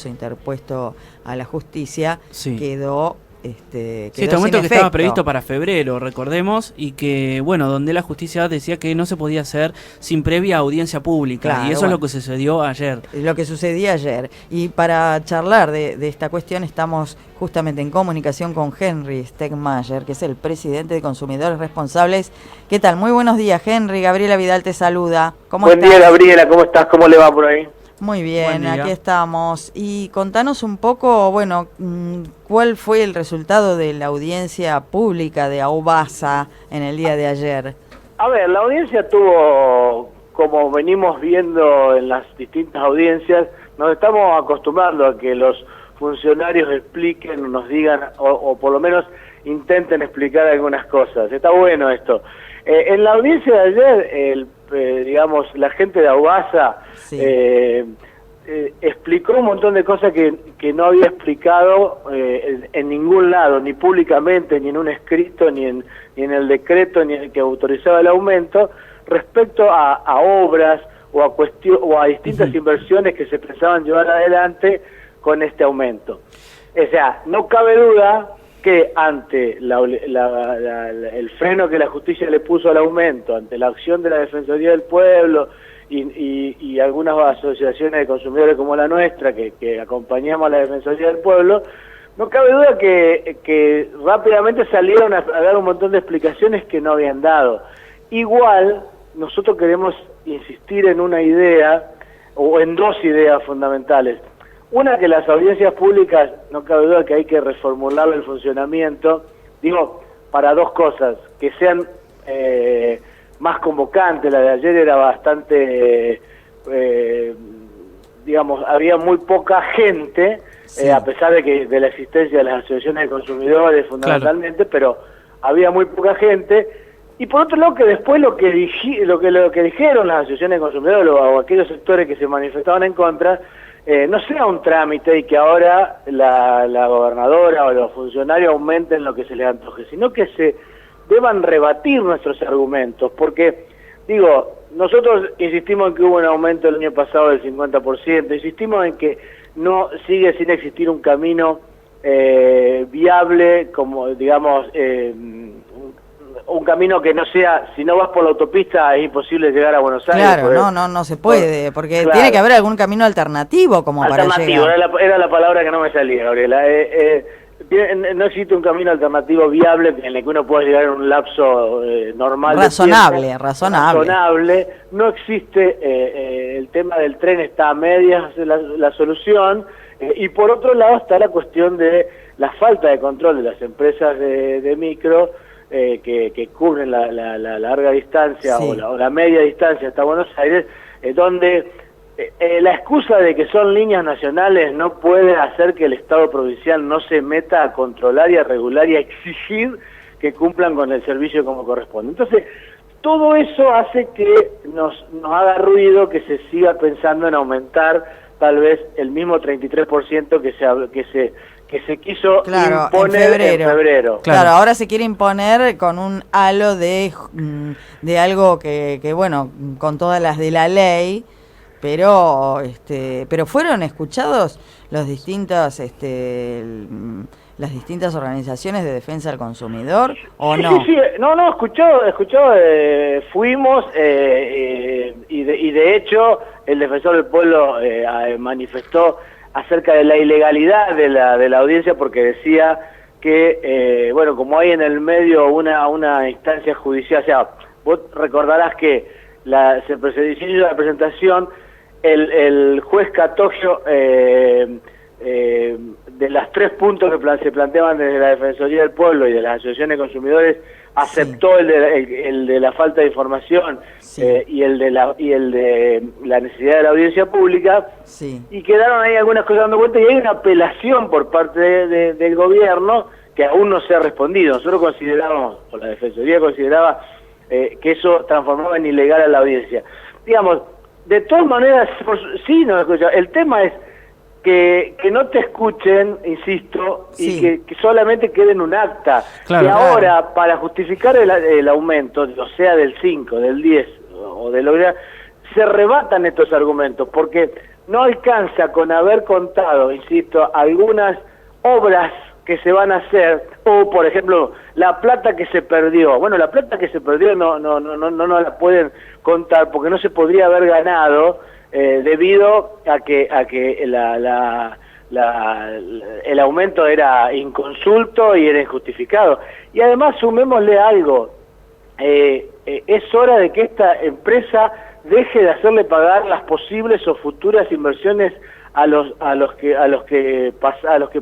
interpuesto a la justicia Sí. quedó Sí, quedó este aumento sin que efecto. estaba previsto para febrero, recordemos, y que, bueno, donde la justicia decía que no se podía hacer sin previa audiencia pública, Claro, y eso es lo que sucedió ayer. Lo que sucedía ayer. Y para charlar de esta cuestión estamos justamente en comunicación con Henry Stegmayer, que es el presidente de Consumidores Responsables. ¿Qué tal? Muy buenos días, Henry. Gabriela Vidal te saluda. ¿Cómo estás? Buen día, Gabriela. ¿Cómo estás? ¿Cómo le va por ahí? Muy bien, Buen día. aquí estamos. Y contanos un poco, bueno, ¿cuál fue el resultado de la audiencia pública de Aubasa en el día de ayer? A ver, la audiencia tuvo, como venimos viendo en las distintas audiencias, nos estamos acostumbrando a que los funcionarios expliquen, nos digan, o por lo menos intenten explicar algunas cosas. Está bueno esto. En la audiencia de ayer, digamos, la gente de Aubasa Sí. explicó un montón de cosas que no había explicado en ningún lado, ni públicamente, ni en un escrito, ni en el decreto, ni en el que autorizaba el aumento, respecto a obras o a distintas inversiones que se pensaban llevar adelante con este aumento. O sea, no cabe duda que ante el freno que la justicia le puso al aumento, ante la acción de la Defensoría del Pueblo y algunas asociaciones de consumidores como la nuestra, que acompañamos a la Defensoría del Pueblo, no cabe duda que rápidamente salieron a dar un montón de explicaciones que no habían dado. Igual, nosotros queremos insistir en una idea, o en dos ideas fundamentales. Una, que las audiencias públicas, no cabe duda que hay que reformular el funcionamiento, digo, para dos cosas, que sean más convocantes. La de ayer era bastante, digamos, había muy poca gente, Sí. A pesar de la existencia de las asociaciones de consumidores fundamentalmente, pero había muy poca gente. Y por otro lado, que después lo que dijeron las asociaciones de consumidores o aquellos sectores que se manifestaban en contra, no sea un trámite y que ahora la gobernadora o los funcionarios aumenten lo que se les antoje, sino que se deban rebatir nuestros argumentos, porque, digo, nosotros insistimos en que hubo un aumento el año pasado del 50%, insistimos en que no sigue sin existir un camino viable, como, digamos, un camino que no sea, si no vas por la autopista es imposible llegar a Buenos Aires. Claro, no se puede, porque claro, tiene que haber algún camino alternativo como para llegar. Era la palabra que no me salía, Gabriela. No existe un camino alternativo viable en el que uno pueda llegar en un lapso normal Razonable, de tiempo, razonable. razonable. No existe, el tema del tren está a medias la solución, y por otro lado está la cuestión de la falta de control de las empresas de micro, que cubren la larga distancia, Sí. o la media distancia hasta Buenos Aires, donde la excusa de que son líneas nacionales no puede hacer que el Estado provincial no se meta a controlar y a regular y a exigir que cumplan con el servicio como corresponde. Entonces, todo eso hace que nos haga ruido que se siga pensando en aumentar tal vez el mismo 33% que se quiso imponer en febrero. Claro, ahora se quiere imponer con un halo de algo que bueno, con todas las de la ley, pero fueron escuchados los distintos las distintas organizaciones de defensa del consumidor, ¿o no? Sí, escuchó, fuimos, y de hecho el defensor del pueblo manifestó acerca de la ilegalidad de la audiencia, porque decía que, bueno, como hay en el medio una instancia judicial, o sea, vos recordarás que se hizo la presentación, el juez Catoggio, de los 3 puntos que se planteaban desde la Defensoría del Pueblo y de las asociaciones de consumidores, aceptó Sí. el de la falta de información, Sí. y el de la necesidad de la audiencia pública, Sí. y quedaron ahí algunas cosas dando vuelta, y hay una apelación por parte del gobierno que aún no se ha respondido. Nosotros considerábamos, o la Defensoría consideraba, que eso transformaba en ilegal a la audiencia. Digamos, de todas maneras, sí nos escucha. El tema es que no te escuchen, insisto, Sí. y que solamente quede en un acta. Claro, y claro. ahora, para justificar el aumento, o sea, del 5, del 10 o de lo que sea, se rebatan estos argumentos, porque no alcanza con haber contado, insisto, algunas obras que se van a hacer, o por ejemplo, la plata que se perdió. Bueno, la plata que se perdió no la pueden contar porque no se podría haber ganado debido a que el aumento era inconsulto y era injustificado. Y además sumémosle algo, es hora de que esta empresa deje de hacerle pagar las posibles o futuras inversiones a los que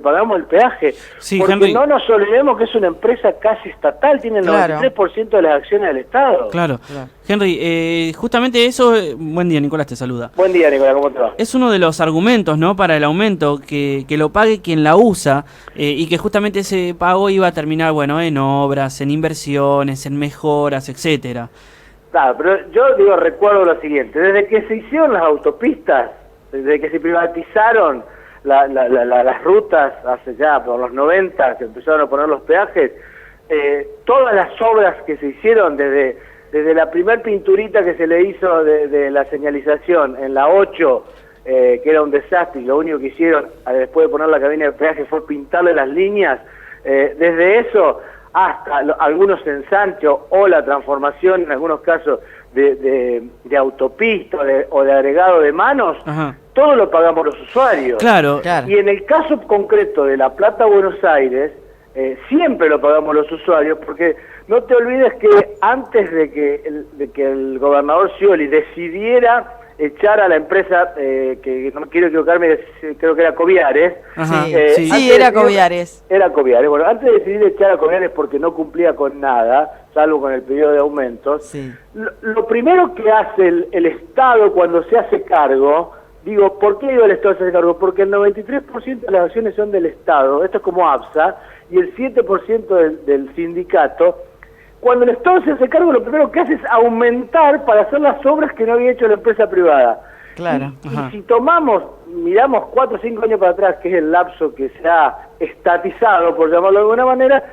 pagamos el peaje, sí, porque Henry, no nos olvidemos que es una empresa casi estatal, tiene el Claro. 93% de las acciones del Estado. claro. Claro. Henry, justamente eso, buen día, Nicolás te saluda. Buen día, Nicolás, ¿cómo te va? Es uno de los argumentos, ¿no?, para el aumento, que lo pague quien la usa, y que justamente ese pago iba a terminar, bueno, en obras, en inversiones, en mejoras, etcétera. Claro, pero yo recuerdo lo siguiente, desde que se hicieron las autopistas, desde que se privatizaron las rutas hace ya por los 90, que empezaron a poner los peajes, todas las obras que se hicieron desde la primer pinturita que se le hizo de la señalización en la 8, que era un desastre, y lo único que hicieron después de poner la cabina de peaje fue pintarle las líneas, desde eso hasta algunos ensanches o la transformación en algunos casos de autopista o de agregado de manos, Ajá. todo lo pagamos los usuarios. Claro, Claro. Y en el caso concreto de La Plata a Buenos Aires, siempre lo pagamos los usuarios, porque no te olvides que antes de que el gobernador Scioli decidiera echar a la empresa, que no quiero equivocarme, creo que era Coviares. Ajá, Sí, sí. sí, era Coviares. Era Coviares. Bueno, antes de decidir echar a Coviares porque no cumplía con nada, salvo con el pedido de aumentos, Sí. lo primero que hace el Estado cuando se hace cargo, digo, ¿por qué digo el Estado se hace cargo? Porque el 93% de las acciones son del Estado, esto es como APSA, y el 7% del sindicato. Cuando el Estado se hace cargo, lo primero que hace es aumentar para hacer las obras que no había hecho la empresa privada. Claro. Ajá. Y si miramos 4 o 5 años para atrás, que es el lapso que se ha estatizado, por llamarlo de alguna manera,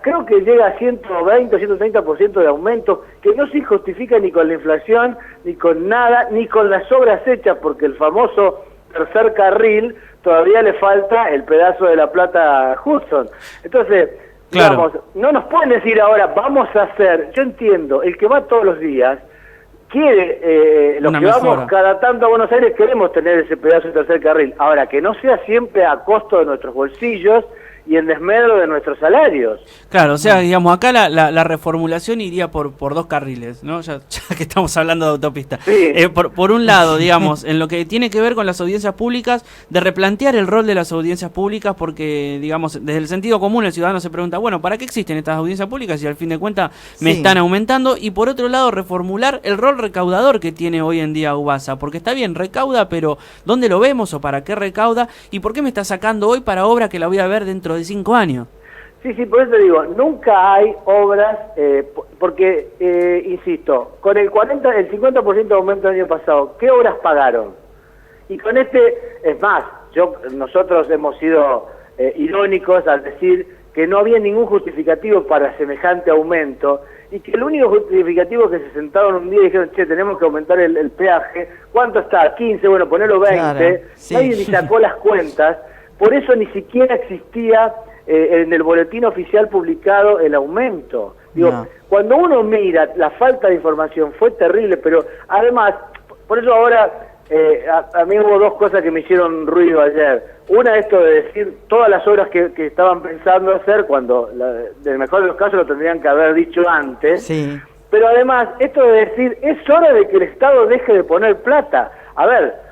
creo que llega a 120 o 130% de aumento, que no se justifica ni con la inflación, ni con nada, ni con las obras hechas, porque el famoso tercer carril todavía le falta el pedazo de La Plata a Hudson. Entonces, Claro. digamos, no nos pueden decir ahora, vamos a hacer, yo entiendo, el que va todos los días, quiere, los Una que mejora. vamos cada tanto a Buenos Aires queremos tener ese pedazo de tercer carril. Ahora, que no sea siempre a costo de nuestros bolsillos y en desmedro de nuestros salarios. Claro, o sea, digamos, acá la reformulación iría por 2 carriles, ¿no? Ya que estamos hablando de autopista. Sí. Por un lado, digamos, en lo que tiene que ver con las audiencias públicas, de replantear el rol de las audiencias públicas, porque, digamos, desde el sentido común el ciudadano se pregunta, bueno, ¿para qué existen estas audiencias públicas si al fin de cuentas me Sí. están aumentando? Y por otro lado, reformular el rol recaudador que tiene hoy en día UBASA, porque está bien, recauda, pero ¿dónde lo vemos o para qué recauda? ¿Y por qué me está sacando hoy para obra que la voy a ver dentro de 5 años? Sí, por eso digo, nunca hay obras, porque, insisto, con el 50% de aumento del año pasado, ¿qué obras pagaron? Y con es más, nosotros hemos sido irónicos al decir que no había ningún justificativo para semejante aumento, y que el único justificativo que se sentaron un día y dijeron, che, tenemos que aumentar el peaje, ¿cuánto está? 15, bueno, ponelo 20, Claro, sí. Nadie ni sacó las cuentas, por eso ni siquiera existía en el boletín oficial publicado el aumento. Digo, No. cuando uno mira, la falta de información fue terrible, pero además, por eso ahora, a mí hubo 2 cosas que me hicieron ruido ayer. Una, esto de decir todas las obras que estaban pensando hacer, cuando en el mejor de los casos lo tendrían que haber dicho antes. Sí. Pero además, esto de decir, es hora de que el Estado deje de poner plata. A ver,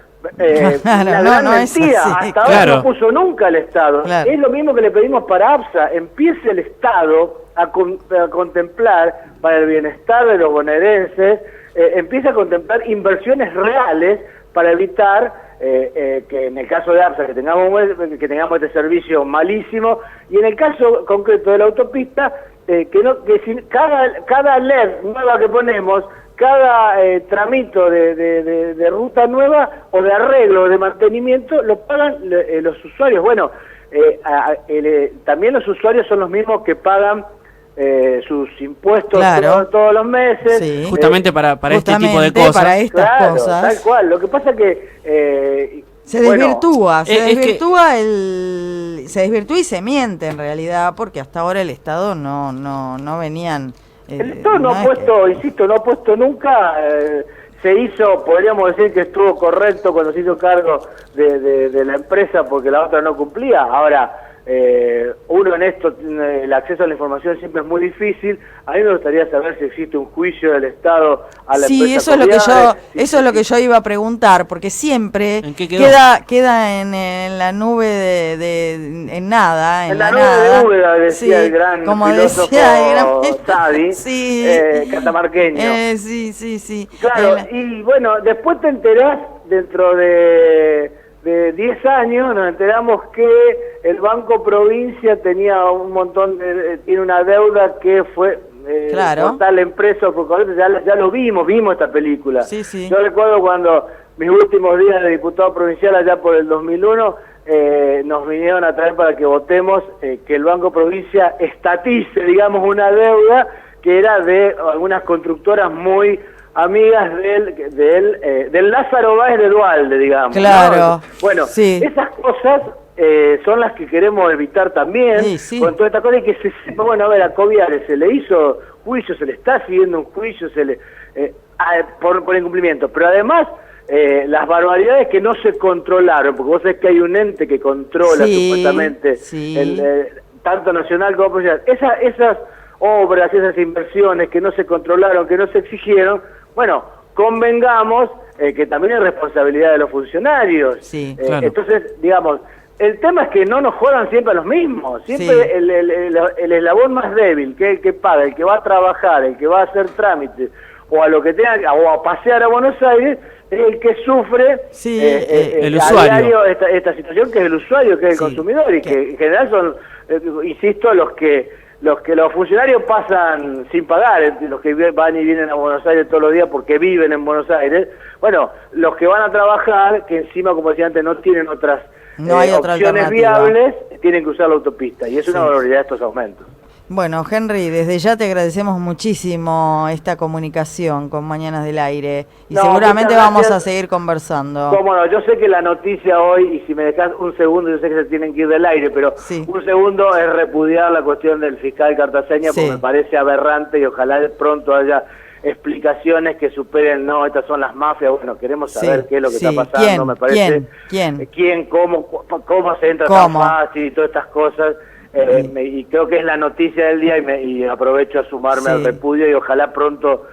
Claro, una no, gran no es mentira, así, hasta claro. ahora no puso nunca el Estado. Claro. Es lo mismo que le pedimos para APSA, empiece el Estado a contemplar para el bienestar de los bonaerenses, empieza a contemplar inversiones reales para evitar que en el caso de APSA que tengamos este servicio malísimo, y en el caso concreto de la autopista, que si cada LED nueva que ponemos, cada tramito de ruta nueva o de arreglo o de mantenimiento lo pagan los usuarios. Bueno, también los usuarios son los mismos que pagan sus impuestos Claro. todos los meses. Sí. Justamente para este tipo de Justamente cosas. para estas Claro, cosas. tal cual. Lo que pasa es que... Se bueno, desvirtúa, es que- se desvirtúa y se miente en realidad, porque hasta ahora el Estado no venían. el Estado no es ha que- puesto, insisto, no ha puesto nunca, se hizo, podríamos decir que estuvo correcto cuando se hizo cargo de la empresa porque la otra no cumplía. Ahora, uno en esto, el acceso a la información siempre es muy difícil. A mí me gustaría saber si existe un juicio del Estado a la Sí, empresa eso es lo que Coviare. eso es lo que yo iba a preguntar, porque siempre ¿En qué quedó? queda en la nube en nada, En la nube nada. de Úbeda, decía Sí, el gran como filósofo decía el gran Sadi, sí, catamarqueño. Sí. Claro, y bueno, después te enterás, dentro de 10 años, nos enteramos que el Banco Provincia tenía un montón tiene una deuda que fue Claro. por tal empresa, porque ya lo vimos esta película. Sí. Yo recuerdo cuando mis últimos días de diputado provincial allá por el 2001, nos vinieron a traer para que votemos que el Banco Provincia estatice, digamos, una deuda que era de algunas constructoras muy amigas del Lázaro Báez de Dualde, digamos. Claro, ¿no? Bueno, sí. esas cosas son las que queremos evitar también, Sí. con toda esta cosa, y que se sepa, bueno, a ver, a Coviare se le hizo juicio, se le está siguiendo un juicio, por incumplimiento, pero además las barbaridades que no se controlaron, porque vos sabés que hay un ente que controla Sí, supuestamente sí. tanto nacional como provincial. Esas obras, esas inversiones que no se controlaron, que no se exigieron, bueno, convengamos que también es responsabilidad de los funcionarios. Sí, claro. Entonces, digamos, el tema es que no nos jodan siempre a los mismos. Siempre Sí. el eslabón más débil, que es el que paga, el que va a trabajar, el que va a hacer trámites, o a lo que tenga, o a pasear a Buenos Aires, es el que sufre Sí, el a usuario. diario esta situación, que es el usuario, que es el Sí, consumidor, y que en general son, insisto, los funcionarios pasan sin pagar, los que van y vienen a Buenos Aires todos los días porque viven en Buenos Aires. Bueno, los que van a trabajar, que encima, como decía antes, no tienen otras No hay otra opciones alternativa. viables, tienen que usar la autopista, y es una Sí. barbaridad estos aumentos. Bueno, Henry, desde ya te agradecemos muchísimo esta comunicación con Mañanas del Aire y No, seguramente muchas vamos gracias. a seguir conversando. Cómo no, yo sé que la noticia hoy, y si me dejas un segundo, yo sé que se tienen que ir del aire, pero Sí. un segundo es repudiar la cuestión del fiscal Cartaseña, Sí. porque me parece aberrante y ojalá pronto haya explicaciones que superen, no, estas son las mafias. Bueno, queremos saber Sí, qué es lo que sí. está pasando, ¿Quién? me parece. ¿Quién? Cómo se entra ¿Cómo? tan fácil y todas estas cosas. Y creo que es la noticia del día, y aprovecho a sumarme Sí. al repudio, y ojalá pronto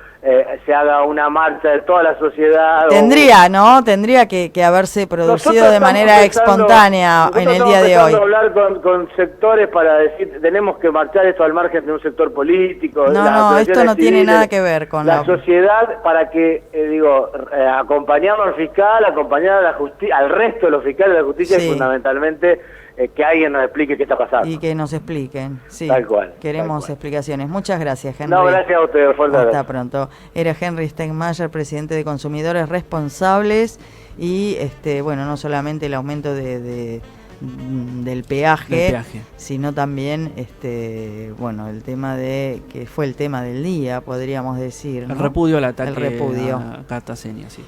se haga una marcha de toda la sociedad. Tendría que haberse producido Nosotros de estamos manera empezando- espontánea nosotros en el estamos día de hoy. empezando a hablar con sectores para decir, tenemos que marchar esto al margen de un sector político. No, las no, esto asociaciones no tiene civiles, nada que ver con la sociedad, para que, acompañarlo al fiscal, acompañar a la justicia, al resto de los fiscales de la justicia, Sí. y fundamentalmente que alguien nos explique qué está pasando. Y que nos expliquen. Sí, Tal cual, queremos tal cual. explicaciones. Muchas gracias, Henry. No, gracias a ustedes, fuerte Hasta abrazo. pronto. Era Henry Steinmeier, presidente de Consumidores Responsables, y bueno, no solamente el aumento del peaje, sino también bueno, el tema que fue el tema del día, podríamos decir, ¿no? El repudio al ataque El repudio. a Cartaseña, sí.